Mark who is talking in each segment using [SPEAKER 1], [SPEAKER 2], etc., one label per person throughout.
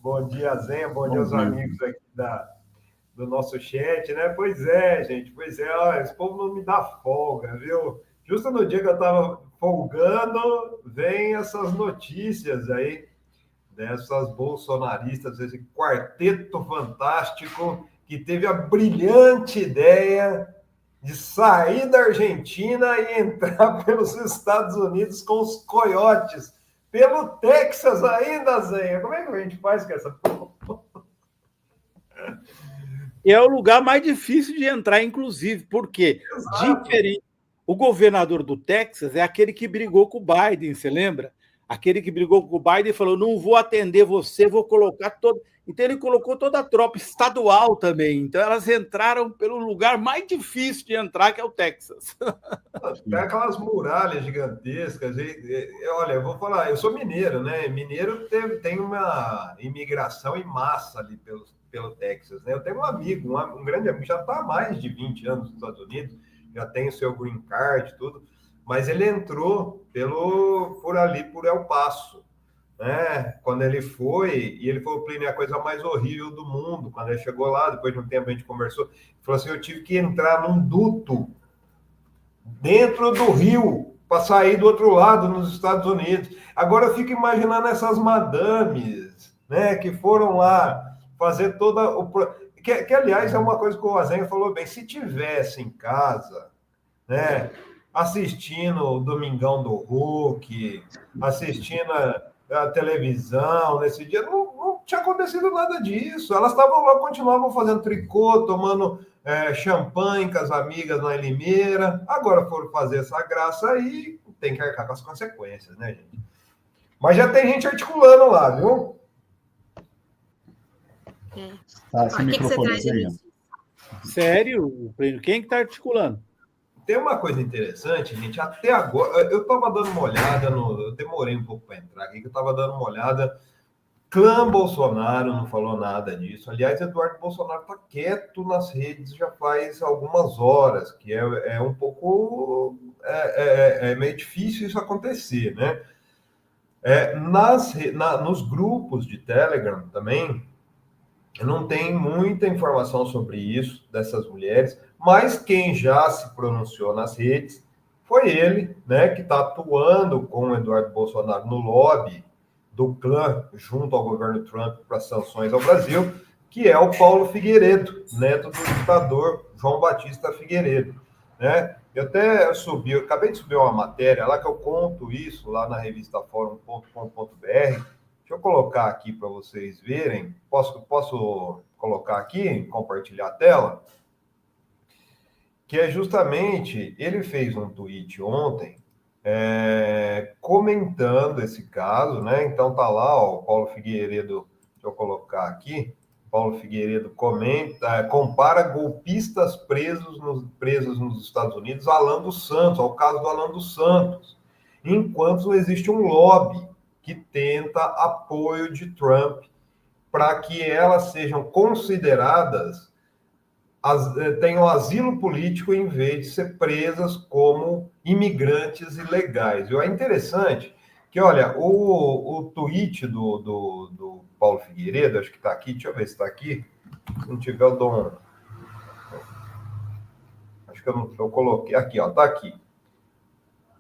[SPEAKER 1] Bom dia, Zenha. Bom dia aos
[SPEAKER 2] dia.
[SPEAKER 1] amigos aqui do nosso chat, né? Pois é, gente. Pois é. Olha, esse povo não me dá folga, viu? Justo no dia que eu estava folgando, vem essas notícias aí dessas bolsonaristas, esse quarteto fantástico que teve a brilhante ideia de sair da Argentina e entrar pelos Estados Unidos com os coiotes. Pelo Texas ainda, Zenha. Como é que a gente faz com essa porra?
[SPEAKER 2] E é o lugar mais difícil de entrar, inclusive, porque diferente. O governador do Texas é aquele que brigou com o Biden, você lembra? Aquele que brigou com o Biden e falou: não vou atender você, vou colocar todo. Então, ele colocou toda a tropa estadual também. Então, elas entraram pelo lugar mais difícil de entrar, que é o Texas.
[SPEAKER 1] Tem aquelas muralhas gigantescas. Olha, eu vou falar, eu sou mineiro, né? Mineiro tem uma imigração em massa ali pelo Texas, né? Eu tenho um amigo, um grande amigo, já está há mais de 20 anos nos Estados Unidos, já tem o seu green card e tudo, mas ele entrou por ali, por El Paso, né? Quando ele foi, e ele falou, Plínio, é a coisa mais horrível do mundo. Quando ele chegou lá, depois de um tempo a gente conversou, ele falou assim, eu tive que entrar num duto dentro do rio para sair do outro lado, nos Estados Unidos. Agora eu fico imaginando essas madames, né, que foram lá fazer toda o... Que aliás, é uma coisa que o Azenha falou bem, se tivesse em casa, né, assistindo o Domingão do Hulk, assistindo a televisão nesse dia, não tinha acontecido nada disso. Elas estavam lá, continuavam fazendo tricô, tomando champanhe com as amigas na Limeira. Agora foram fazer essa graça aí, tem que arcar com as consequências, né, gente? Mas já tem gente articulando lá, viu?
[SPEAKER 3] Tá, esse microfone aí.
[SPEAKER 2] Sério? Quem que está articulando?
[SPEAKER 1] Tem uma coisa interessante, gente. Até agora, eu estava dando uma olhada, eu demorei um pouco para entrar aqui, que eu estava dando uma olhada. Clã Bolsonaro não falou nada disso. Aliás, Eduardo Bolsonaro está quieto nas redes já faz algumas horas, que é um pouco... É meio difícil isso acontecer, né? Nos grupos de Telegram também, não tem muita informação sobre isso, dessas mulheres, mas quem já se pronunciou nas redes foi ele, né, que está atuando com o Eduardo Bolsonaro no lobby do clã junto ao governo Trump para sanções ao Brasil, que é o Paulo Figueiredo, neto do ditador João Batista Figueiredo, né? Eu acabei de subir uma matéria lá que eu conto isso lá na revista Fórum.com.br. Deixa eu colocar aqui para vocês verem. Posso colocar aqui, compartilhar a tela? Que é justamente, ele fez um tweet ontem comentando esse caso, né? Então tá lá, ó, o Paulo Figueiredo, deixa eu colocar aqui, Paulo Figueiredo compara golpistas presos nos Estados Unidos a Alan dos Santos, ao caso do Alan dos Santos, enquanto existe um lobby que tenta apoio de Trump para que elas sejam consideradas tenham asilo político em vez de ser presas como imigrantes ilegais. E é interessante que, olha, o tweet do Paulo Figueiredo, acho que está aqui, deixa eu ver se está aqui. Se não tiver, eu dou um... Acho que eu coloquei aqui, ó, está aqui.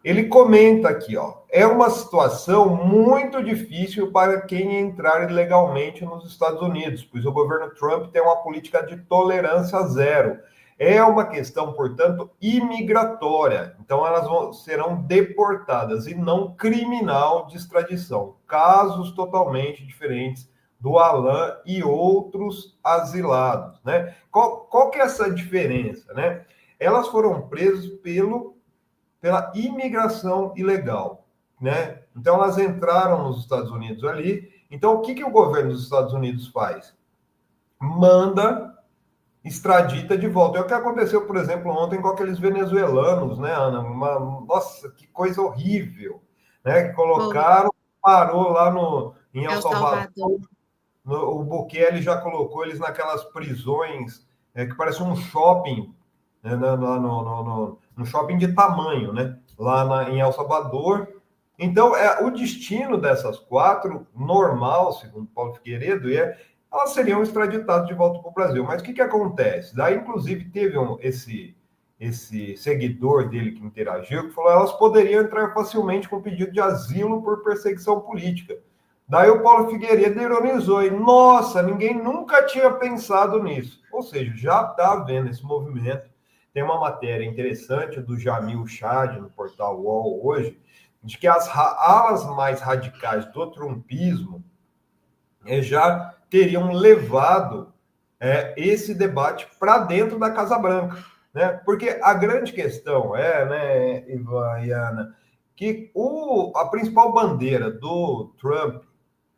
[SPEAKER 1] Ele comenta aqui, ó, é uma situação muito difícil para quem entrar ilegalmente nos Estados Unidos, pois o governo Trump tem uma política de tolerância zero. É uma questão, portanto, imigratória. Então, elas serão deportadas e não criminal de extradição. Casos totalmente diferentes do Alan e outros asilados, né? Qual que é essa diferença, né? Elas foram presas pela imigração ilegal, né? Então, elas entraram nos Estados Unidos ali. Então, o que o governo dos Estados Unidos faz? Manda, extradita de volta. É o que aconteceu, por exemplo, ontem com aqueles venezuelanos, né, Ana? Nossa, que coisa horrível, né? Que parou lá em El Salvador. O Bukele já colocou eles naquelas prisões que parece um shopping, né, no shopping de tamanho, né? Lá em El Salvador, Então, o destino dessas 4, normal, segundo Paulo Figueiredo, elas seriam extraditadas de volta para o Brasil. Mas o que acontece? Daí, inclusive, teve esse seguidor dele que interagiu, que falou que elas poderiam entrar facilmente com pedido de asilo por perseguição política. Daí o Paulo Figueiredo ironizou, e nossa, ninguém nunca tinha pensado nisso. Ou seja, já está havendo esse movimento. Tem uma matéria interessante do Jamil Chad, no portal UOL hoje, de que as alas mais radicais do trumpismo já teriam levado esse debate para dentro da Casa Branca. Né? Porque a grande questão né, Ivan e Ana, que a principal bandeira do Trump,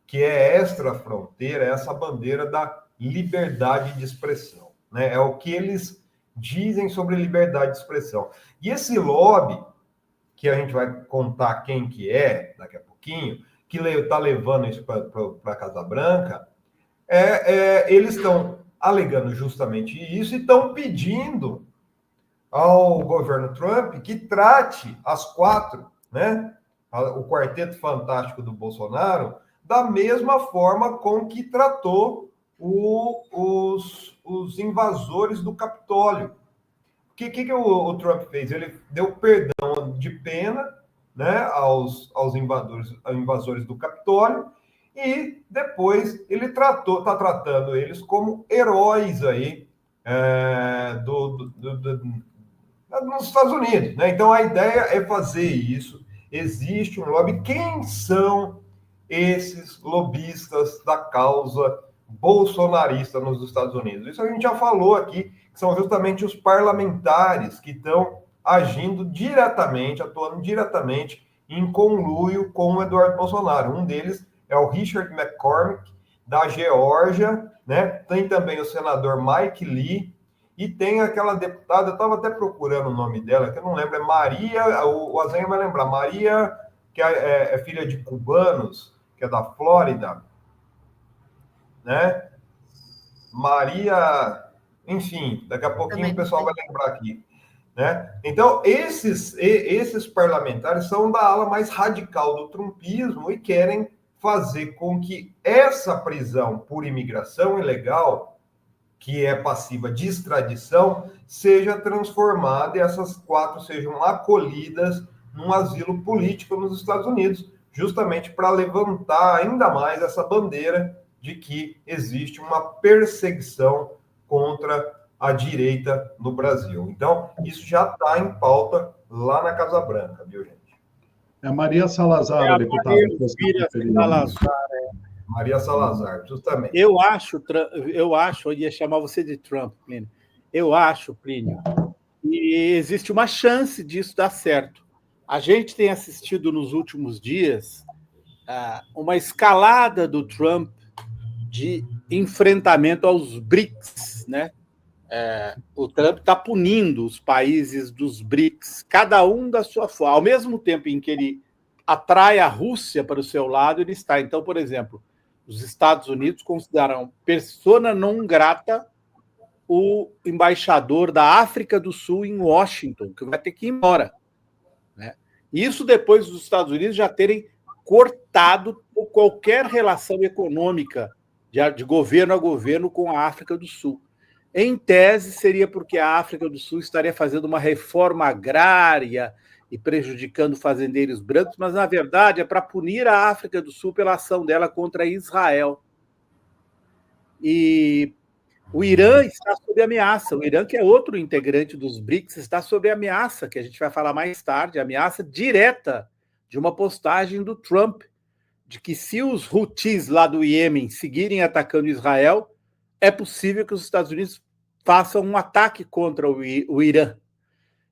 [SPEAKER 1] que é extra-fronteira, é essa bandeira da liberdade de expressão. Né? É o que eles dizem sobre liberdade de expressão. E esse lobby, que a gente vai contar quem que é daqui a pouquinho, que está levando isso para a Casa Branca, eles estão alegando justamente isso e estão pedindo ao governo Trump que trate as 4, né, o quarteto fantástico do Bolsonaro, da mesma forma com que tratou os invasores do Capitólio. O que o Trump fez? Ele deu perdão de pena, né, aos invasores do Capitólio, e depois ele está tratando eles como heróis aí nos Estados Unidos. Né? Então a ideia é fazer isso. Existe um lobby. Quem são esses lobistas da causa bolsonarista nos Estados Unidos? Isso a gente já falou aqui, que são justamente os parlamentares que estão agindo diretamente, atuando diretamente em conluio com o Eduardo Bolsonaro. Um deles é o Richard McCormick, da Geórgia, né? Tem também o senador Mike Lee, e tem aquela deputada, eu estava até procurando o nome dela, que eu não lembro, é Maria, o Azenha vai lembrar, Maria, que é filha de cubanos, que é da Flórida, né? Maria, enfim, daqui a pouquinho o pessoal vai lembrar aqui. Né? Então, esses parlamentares são da ala mais radical do trumpismo e querem fazer com que essa prisão por imigração ilegal, que é passiva de extradição, seja transformada e essas 4 sejam acolhidas num asilo político nos Estados Unidos, justamente para levantar ainda mais essa bandeira de que existe uma perseguição contra a direita no Brasil. Então, isso já está em pauta lá na Casa Branca, viu, gente?
[SPEAKER 3] É Maria Salazar, a deputada.
[SPEAKER 1] Maria Salazar, justamente.
[SPEAKER 2] Eu acho, eu ia chamar você de Trump, Plínio. Eu acho, Plínio, que existe uma chance disso dar certo. A gente tem assistido nos últimos dias uma escalada do Trump de enfrentamento aos BRICS, né? O Trump está punindo os países dos BRICS, cada um da sua forma. Ao mesmo tempo em que ele atrai a Rússia para o seu lado, ele está. Então, por exemplo, os Estados Unidos consideram persona non grata o embaixador da África do Sul em Washington, que vai ter que ir embora. Né? Isso depois dos Estados Unidos já terem cortado qualquer relação econômica de governo a governo com a África do Sul. Em tese, seria porque a África do Sul estaria fazendo uma reforma agrária e prejudicando fazendeiros brancos, mas, na verdade, é para punir a África do Sul pela ação dela contra Israel. E o Irã está sob ameaça. O Irã, que é outro integrante dos BRICS, está sob ameaça, que a gente vai falar mais tarde, ameaça direta de uma postagem do Trump, de que se os Houthis lá do Iêmen seguirem atacando Israel, é possível que os Estados Unidos façam um ataque contra o Irã.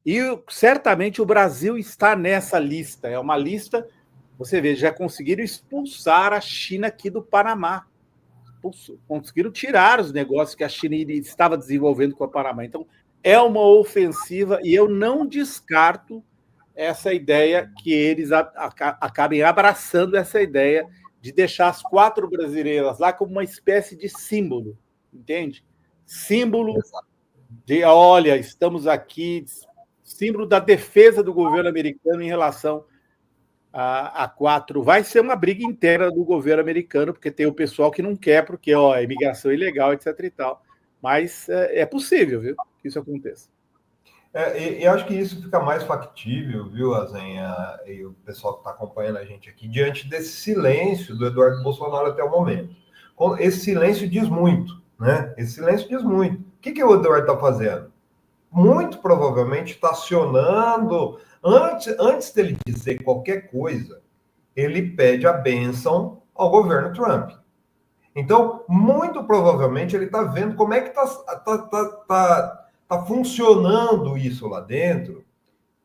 [SPEAKER 2] E certamente o Brasil está nessa lista. É uma lista, você vê, já conseguiram expulsar a China aqui do Panamá. Conseguiram tirar os negócios que a China estava desenvolvendo com o Panamá. Então, é uma ofensiva e eu não descarto essa ideia que eles acabem abraçando essa ideia de deixar as 4 brasileiras lá como uma espécie de símbolo, entende? Símbolo de, olha, estamos aqui, símbolo da defesa do governo americano em relação a 4 vai ser uma briga inteira do governo americano, porque tem o pessoal que não quer, porque é imigração ilegal, etc. e tal. Mas é possível, viu, que isso aconteça.
[SPEAKER 1] E acho que isso fica mais factível, viu, Azenha, e o pessoal que está acompanhando a gente aqui, diante desse silêncio do Eduardo Bolsonaro até o momento. Esse silêncio diz muito, né? Esse silêncio diz muito. O que o Eduardo está fazendo? Muito provavelmente está acionando, antes dele dizer qualquer coisa, ele pede a bênção ao governo Trump. Então, muito provavelmente, ele está vendo como é que tá funcionando isso lá dentro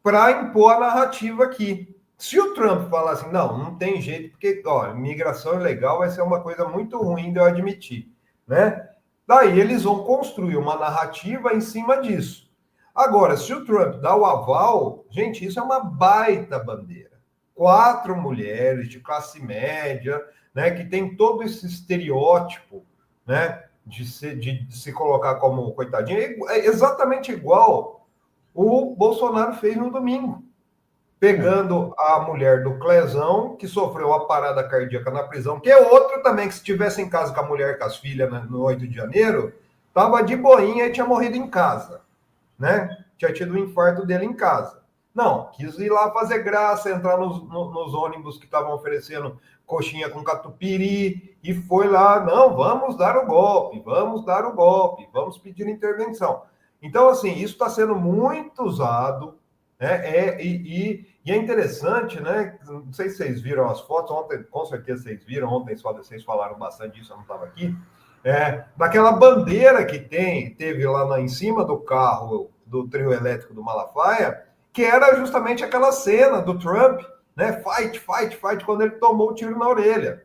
[SPEAKER 1] para impor a narrativa aqui. Se o Trump falar assim, não tem jeito, porque imigração ilegal vai ser uma coisa muito ruim de eu admitir, né? Daí eles vão construir uma narrativa em cima disso. Agora, se o Trump dá o aval, gente, isso é uma baita bandeira. 4 mulheres de classe média, né, que tem todo esse estereótipo, né, de se colocar como coitadinha, é exatamente igual o Bolsonaro fez no domingo, pegando a mulher do Clezão, que sofreu a parada cardíaca na prisão, que é outro também, que se estivesse em casa com a mulher, com as filhas, né, no 8 de janeiro, estava de boinha e tinha morrido em casa, né? Tinha tido um infarto dele em casa. Não, quis ir lá fazer graça, entrar nos ônibus que estavam oferecendo coxinha com catupiry, e foi lá, não, vamos dar o golpe, vamos pedir intervenção. Então, assim, isso está sendo muito usado, né? E é interessante, né? Não sei se vocês viram as fotos, ontem, com certeza vocês viram, ontem só vocês falaram bastante disso, eu não estava aqui, daquela bandeira que teve lá em cima do carro do trio elétrico do Malafaia, que era justamente aquela cena do Trump, né? Fight, fight, fight, quando ele tomou o tiro na orelha.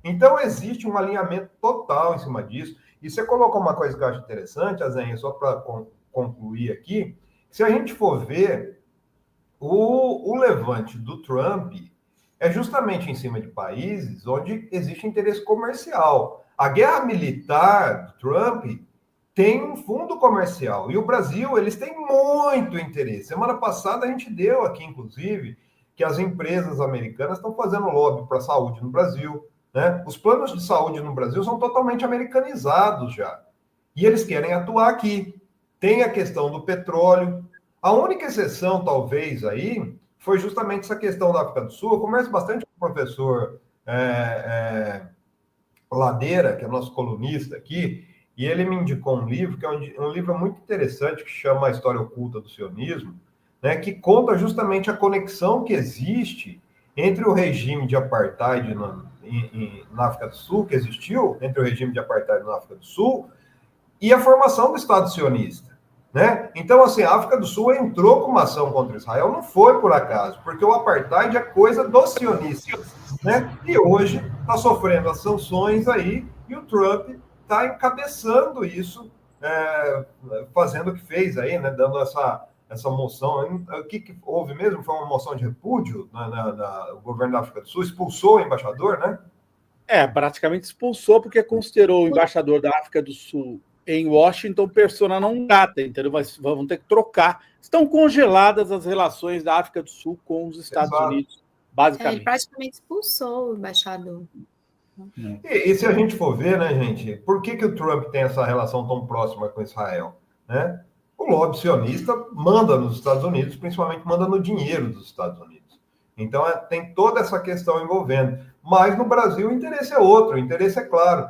[SPEAKER 1] Então, existe um alinhamento total em cima disso. E você colocou uma coisa que eu acho interessante, Azenha, só para concluir aqui, se a gente for ver, o levante do Trump é justamente em cima de países onde existe interesse comercial. A guerra militar do Trump tem um fundo comercial. E o Brasil, eles têm muito interesse. Semana passada a gente deu aqui, inclusive, que as empresas americanas estão fazendo lobby para a saúde no Brasil, né? Os planos de saúde no Brasil são totalmente americanizados já. E eles querem atuar aqui. Tem a questão do petróleo. A única exceção, talvez, aí, foi justamente essa questão da África do Sul. Eu converso bastante com o professor Ladeira, que é nosso colunista aqui, e ele me indicou um livro, que é um livro muito interessante, que chama A História Oculta do Sionismo, né, que conta justamente a conexão que existe entre o regime de apartheid na África do Sul, que existiu, entre o regime de apartheid na África do Sul, e a formação do Estado sionista. Né? Então, assim, a África do Sul entrou com uma ação contra Israel, não foi por acaso, porque o apartheid é coisa dos sionistas, né? E hoje está sofrendo as sanções aí, e o Trump está encabeçando isso, fazendo o que fez aí, né? Dando essa moção. O que houve mesmo? Foi uma moção de repúdio no governo da África do Sul, expulsou o embaixador, né?
[SPEAKER 2] Praticamente expulsou, porque considerou o embaixador da África do Sul em Washington persona não grata, entendeu? Mas vão ter que trocar. Estão congeladas as relações da África do Sul com os Estados Unidos, basicamente.
[SPEAKER 4] Ele praticamente expulsou o embaixador.
[SPEAKER 1] E se a gente for ver, né, gente, por que o Trump tem essa relação tão próxima com Israel? Né? O lobby sionista manda nos Estados Unidos, principalmente manda no dinheiro dos Estados Unidos. Então, tem toda essa questão envolvendo. Mas no Brasil o interesse é outro, o interesse é claro.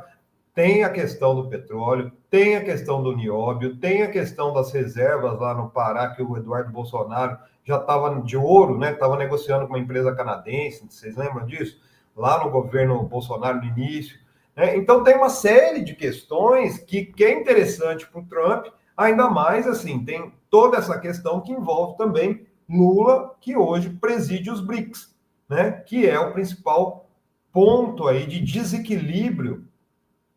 [SPEAKER 1] Tem a questão do petróleo, tem a questão do nióbio, tem a questão das reservas lá no Pará, que o Eduardo Bolsonaro já estava de ouro, né? Estava negociando com uma empresa canadense, vocês lembram disso? Lá no governo Bolsonaro no início. Né? Então tem uma série de questões que é interessante para o Trump, ainda mais assim, tem toda essa questão que envolve também Lula, que hoje preside os BRICS, né? Que é o principal ponto aí de desequilíbrio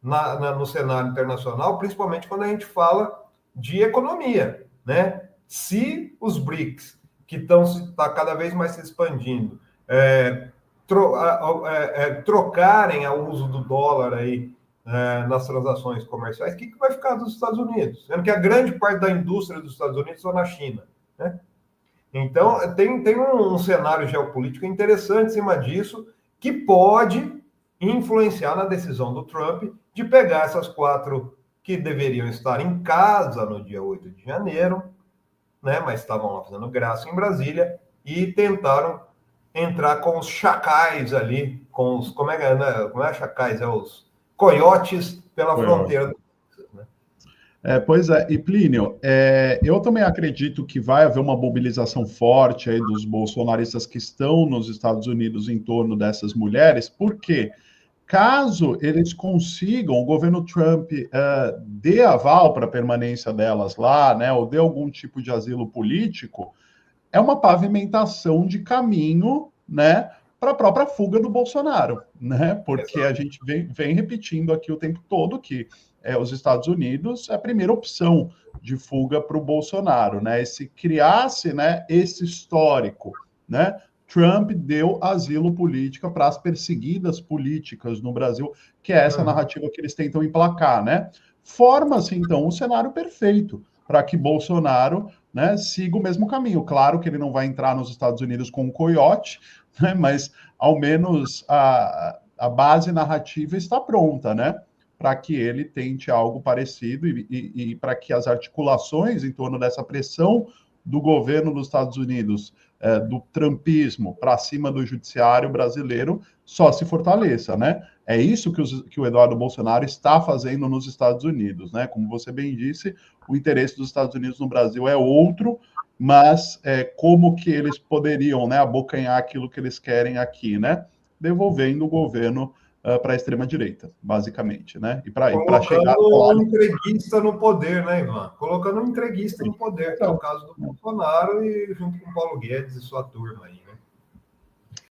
[SPEAKER 1] no cenário internacional, principalmente quando a gente fala de economia, né? Se os BRICS, que estão cada vez mais se expandindo, trocarem o uso do dólar aí nas transações comerciais, o que vai ficar dos Estados Unidos? Sendo que a grande parte da indústria dos Estados Unidos está na China, né? Então, tem um cenário geopolítico interessante em cima disso, que pode influenciar na decisão do Trump de pegar essas 4 que deveriam estar em casa no dia 8 de janeiro, né, mas estavam lá fazendo graça em Brasília, e tentaram entrar com os chacais ali, com os, como é chacais? Os coiotes pela fronteira.
[SPEAKER 3] Pois é, e Plínio, eu também acredito que vai haver uma mobilização forte aí dos bolsonaristas que estão nos Estados Unidos em torno dessas mulheres, porque caso eles consigam, o governo Trump dê aval para a permanência delas lá, né, ou dê algum tipo de asilo político, é uma pavimentação de caminho, né, para a própria fuga do Bolsonaro, né, porque a gente vem repetindo aqui o tempo todo que os Estados Unidos é a primeira opção de fuga para o Bolsonaro, né, e se criasse, né, esse histórico, né, Trump deu asilo político para as perseguidas políticas no Brasil, que é essa narrativa que eles tentam emplacar, né, forma-se, então, um cenário perfeito para que Bolsonaro, né, siga o mesmo caminho. Claro que ele não vai entrar nos Estados Unidos com um coiote, né, mas ao menos a base narrativa está pronta, né, para que ele tente algo parecido e para que as articulações em torno dessa pressão do governo dos Estados Unidos, do trumpismo para cima do judiciário brasileiro, só se fortaleça, né? É isso que o Eduardo Bolsonaro está fazendo nos Estados Unidos, né? Como você bem disse, o interesse dos Estados Unidos no Brasil é outro, mas como que eles poderiam, né, abocanhar aquilo que eles querem aqui, né? Devolvendo o governo para a extrema-direita, basicamente, né? E para chegar...
[SPEAKER 1] Colocando um entreguista no poder, né, Ivan? Colocando um entreguista no poder, que é o caso do Bolsonaro, e junto com o Paulo Guedes e sua turma aí, né?